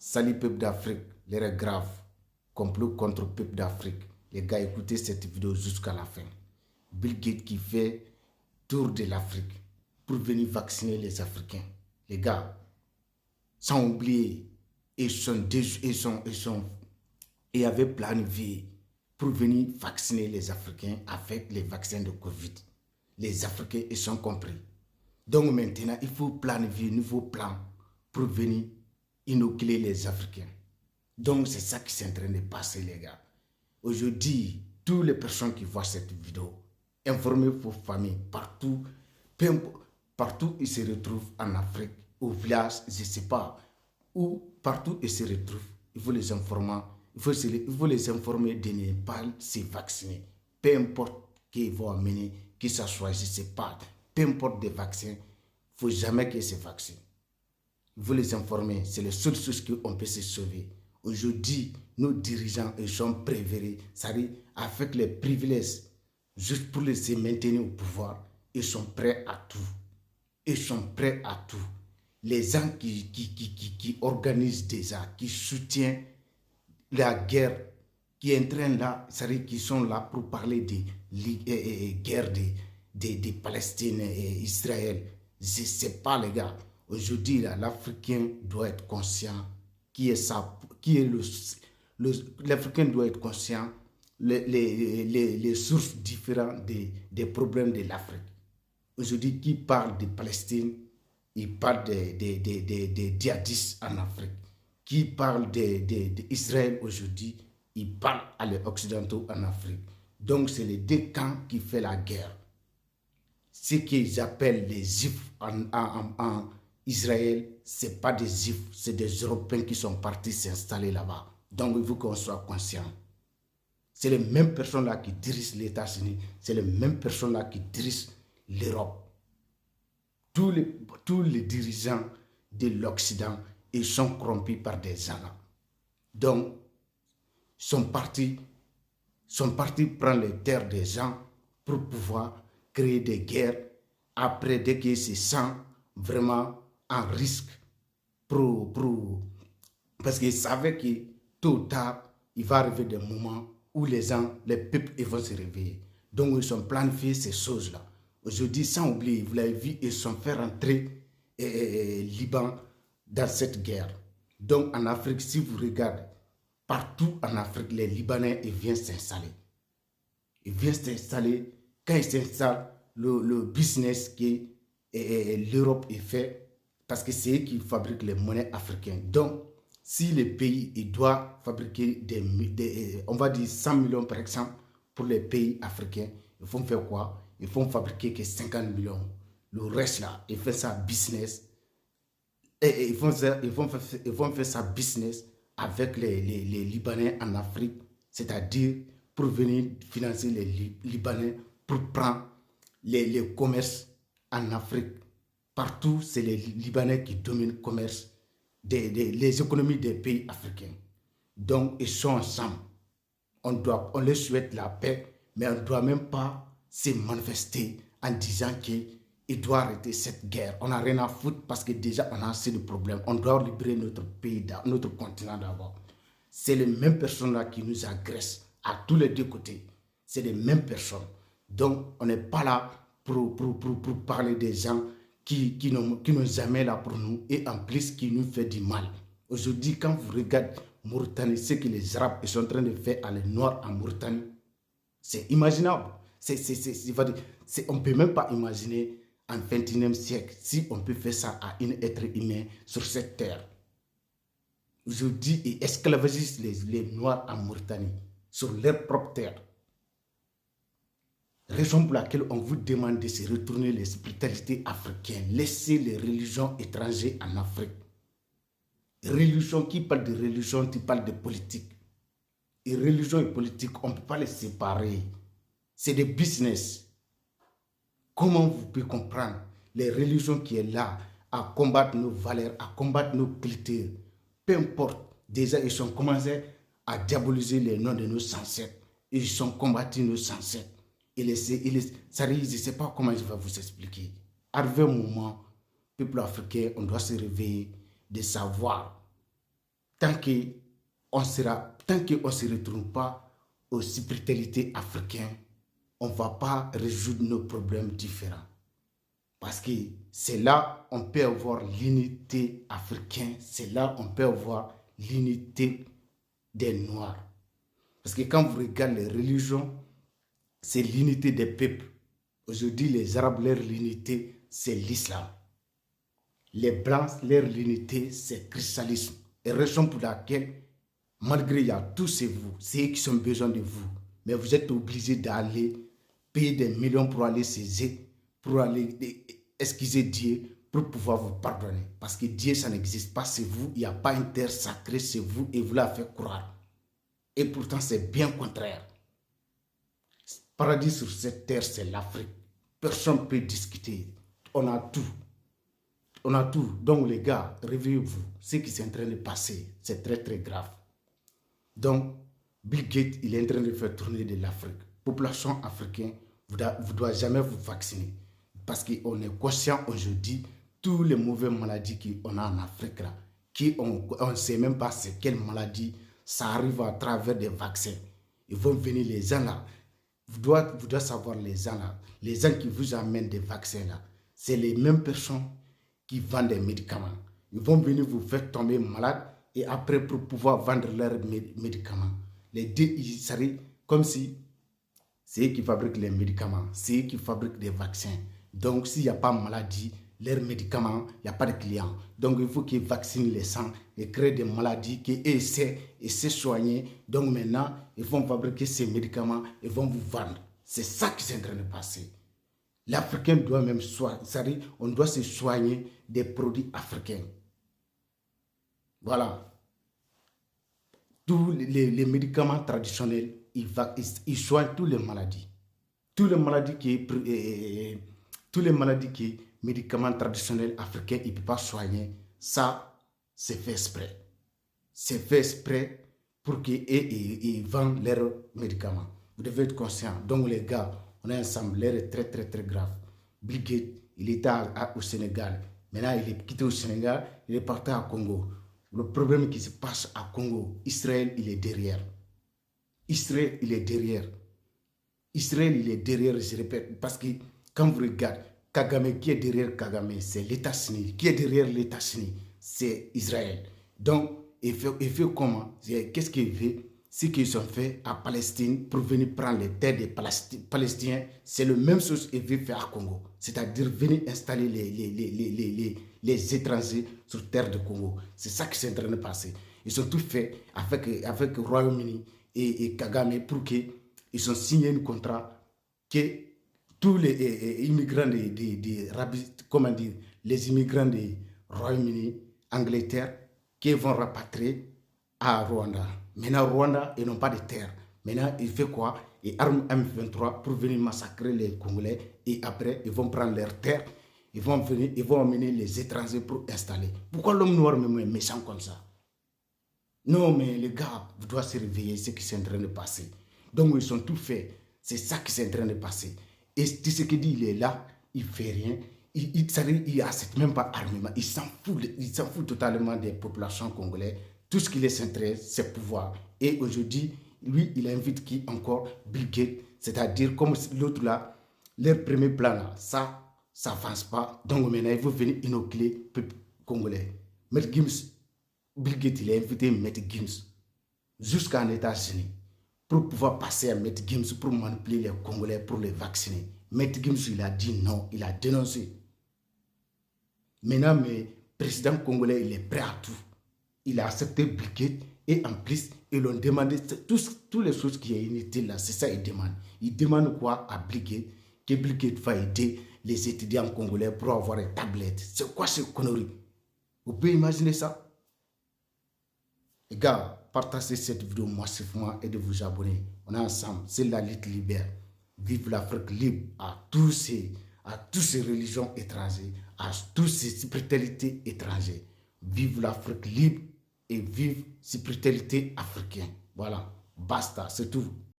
Salut peuple d'Afrique, l'heure est grave. Complot contre le peuple d'Afrique. Les gars, écoutez cette vidéo jusqu'à la fin. Bill Gates qui fait tour de l'Afrique pour venir vacciner les Africains. Les gars, sans oublier, ils avaient planifié pour venir vacciner les Africains avec les vaccins de Covid. Les Africains, ils sont compris. Donc maintenant, il faut planifier un nouveau plan pour venir inoculer les Africains. Donc c'est ça qui est en train de passer, les gars. Aujourd'hui, toutes les personnes qui voient cette vidéo, informez vos familles partout, partout ils se retrouvent en Afrique, au village, je ne sais pas, où partout ils se retrouvent, il faut les informer, il faut les informer de ne pas se vacciner. Peu importe qu'ils vont amener, que ce soit, je ne sais pas, peu importe des vaccins, il ne faut jamais qu'ils se vaccinent. Il faut les informer, c'est la seule chose qu'on peut se sauver. Aujourd'hui, nos dirigeants ils sont préférés, c'est-à-dire avec les privilèges, juste pour les maintenir au pouvoir, ils sont prêts à tout. Ils sont prêts à tout. Les gens qui organisent déjà, qui soutiennent la guerre, qui entraînent là, c'est-à-dire qui sont là pour parler de guerre de Palestine et Israël. Je ne sais pas, les gars. Aujourd'hui, l'Africain doit être conscient l'Africain doit être conscient les sources différentes des problèmes de l'Afrique. Aujourd'hui, qui parle de Palestine, il parle des djihadistes en Afrique. Qui parle d'Israël aujourd'hui, il parle à les Occidentaux en Afrique. Donc, c'est les deux camps qui font la guerre. Ce qu'ils appellent les Juifs en Israël, ce n'est pas des Juifs, c'est des Européens qui sont partis s'installer là-bas. Donc, il faut qu'on soit conscient. C'est les mêmes personnes-là qui dirigent les États-Unis, c'est les mêmes personnes-là qui dirigent l'Europe. Tous les dirigeants de l'Occident, ils sont corrompus par des gens-là. Donc, ils sont partis prendre les terres des gens pour pouvoir créer des guerres. Après, dès qu'ils se sentent vraiment en risque, parce qu'ils savaient que tôt ou tard, il va arriver des moments où les peuples ils vont se réveiller. Donc, ils ont planifié ces choses-là. Aujourd'hui, sans oublier, vous l'avez vu, ils sont fait rentrer Liban dans cette guerre. Donc, en Afrique, si vous regardez, partout en Afrique, les Libanais ils viennent s'installer. Ils viennent s'installer. Quand ils s'installent, le business que l'Europe fait, parce que c'est eux qui fabriquent les monnaies africaines. Donc, si le pays il doit fabriquer on va dire 100 millions par exemple, pour les pays africains, ils font faire quoi? Ils font fabriquer que 50 millions. Le reste là, ils font ça business. Et ils vont faire ça business avec les Libanais en Afrique, c'est-à-dire pour venir financer les Libanais, pour prendre les commerces en Afrique. Partout, c'est les Libanais qui dominent le commerce, les économies des pays africains. Donc, ils sont ensemble. On leur souhaite la paix, mais on ne doit même pas se manifester en disant qu'il doit arrêter cette guerre. On n'a rien à foutre parce que déjà, on a assez de problèmes. On doit libérer notre pays, notre continent d'abord. C'est les mêmes personnes-là qui nous agressent à tous les deux côtés. C'est les mêmes personnes. Donc, on n'est pas là pour parler des gens qui n'ont jamais là pour nous et en plus qui nous fait du mal. Aujourd'hui, quand vous regardez Mauritanie, ce que les Arabes sont en train de faire à les Noirs en Mauritanie, c'est imaginable. On ne peut même pas imaginer en 21e siècle si on peut faire ça à un être humain sur cette terre. Aujourd'hui, ils esclavagisent les Noirs en Mauritanie sur leur propre terre. Raison pour laquelle on vous demande de se retourner les spiritualités africaines. Laissez les religions étrangères en Afrique. Religion, qui parle de religion, qui parle de politique. Et religion et politique, on ne peut pas les séparer. C'est des business. Comment vous pouvez comprendre les religions qui sont là à combattre nos valeurs, à combattre nos cultures? Peu importe. Déjà, ils ont commencé à diaboliser les noms de nos ancêtres. Ils ont combattu nos ancêtres. Je ne sais pas comment je vais vous expliquer. Arrivé un moment, peuple africain, on doit se réveiller de savoir tant qu'on ne se retrouve pas aux spiritualités africaines, on ne va pas résoudre nos problèmes différents. Parce que c'est là on peut avoir l'unité africaine, c'est là on peut avoir l'unité des Noirs. Parce que quand vous regardez les religions, c'est l'unité des peuples. Aujourd'hui, les Arabes, leur unité, c'est l'islam. Les Blancs, leur unité, c'est le christianisme. Et raison pour laquelle, malgré il y a tous ces vous, c'est eux qui ont besoin de vous. Mais vous êtes obligés d'aller payer des millions pour aller saisir, pour aller excuser Dieu, pour pouvoir vous pardonner. Parce que Dieu, ça n'existe pas, c'est vous. Il n'y a pas une terre sacrée, c'est vous, et vous la faites croire. Et pourtant, c'est bien contraire. Paradis sur cette terre, c'est l'Afrique. Personne ne peut discuter. On a tout. On a tout. Donc les gars, réveillez-vous. Ce qui est en train de passer, c'est très très grave. Donc, Bill Gates, il est en train de faire tourner de l'Afrique. Population africaine, vous ne devez jamais vous vacciner. Parce qu'on est conscient aujourd'hui, toutes les mauvaises maladies qu'on a en Afrique, là, on ne sait même pas c'est quelle maladie, ça arrive à travers des vaccins. Ils vont venir les gens là. Vous devez savoir les gens là. Les gens qui vous amènent des vaccins là, c'est les mêmes personnes qui vendent des médicaments. Ils vont venir vous faire tomber malade et après pour pouvoir vendre leurs médicaments. Les deux, ils seraient comme si c'est eux qui fabriquent les médicaments, c'est eux qui fabriquent des vaccins. Donc s'il n'y a pas de maladie, leurs médicaments, il n'y a pas de clients. Donc il faut qu'ils vaccinent les sangs et créent des maladies qu'ils essaient de soigner. Donc maintenant, ils vont fabriquer ces médicaments et vont vous vendre. C'est ça qui est en train de passer. L'Africain doit même soigner, on doit se soigner des produits africains. Voilà. Tous les médicaments traditionnels, ils soignent toutes les maladies. Toutes les maladies qui médicaments traditionnels africains, ils ne peuvent pas soigner. Ça, c'est fait exprès. C'est fait exprès pour qu'ils vendent leurs médicaments. Vous devez être conscient. Donc les gars, on est ensemble. L'air est très très très grave. Bill Gates, il était au Sénégal. Maintenant, il est quitté au Sénégal. Il est parti à Congo. Le problème qui se passe à Congo, Israël, il est derrière. Israël, il est derrière. Israël, il est derrière, je répète. Parce que quand vous regardez, Kagame, qui est derrière Kagame, c'est l'État-Unis. Qui est derrière l'État-Unis, c'est Israël. Donc, il fait comment? Qu'est-ce qu'il fait? Ce qu'ils ont fait à Palestine pour venir prendre les terres des Palestiniens, c'est la même chose qu'ils veulent faire à Congo. C'est-à-dire venir installer les étrangers sur terre de Congo. C'est ça qui est en train de passer. Ils ont tout fait avec le Royaume-Uni et Kagame pour qu'ils ont signé un contrat que tous les immigrants les immigrants du Royaume-Uni, Angleterre, qui vont rapatrier à Rwanda. Maintenant, Rwanda, ils n'ont pas de terre. Maintenant, il fait quoi? Ils arment M23 pour venir massacrer les Congolais et après, ils vont prendre leurs terres. Ils vont amener les étrangers pour installer. Pourquoi l'homme noir même est méchant comme ça? Non, mais les gars, vous devez se réveiller, ce qui est en train de passer. Donc, ils sont tout faits. C'est ça qui est en train de passer. Et ce qu'il dit, il est là, il ne fait rien. Il n'accepte même pas armement. Il s'en fout totalement des populations congolaises. Tout ce qui les intéresse, c'est pouvoir. Et aujourd'hui, lui, il invite qui encore? Bill Gates. C'est-à-dire, comme l'autre là, leur premier plan là, ça n'avance pas. Donc maintenant, il faut venir inoculer le peuple congolais. Maître Gims, Bill Gates, il a invité Maître Gims jusqu'en États-Unis pour pouvoir passer à Maître Gims pour manipuler les Congolais, pour les vacciner. Maître Gims, il a dit non, il a dénoncé. Maintenant, le président congolais, il est prêt à tout. Il a accepté Bill Gates et en plus, ils l'ont demandé, toutes les choses qui sont inutiles là, c'est ça qu'il demande. Il demande quoi à Bill Gates? Que Bill Gates va aider les étudiants congolais pour avoir des tablettes. C'est quoi ces conneries? Vous pouvez imaginer ça? Les gars, partagez cette vidéo massivement et de vous abonner. On est ensemble, c'est la lutte libère. Vive l'Afrique libre à toutes ces religions étrangères, à toutes ces spiritualités étrangères. Vive l'Afrique libre et vive spiritualité africaine. Voilà, basta, c'est tout.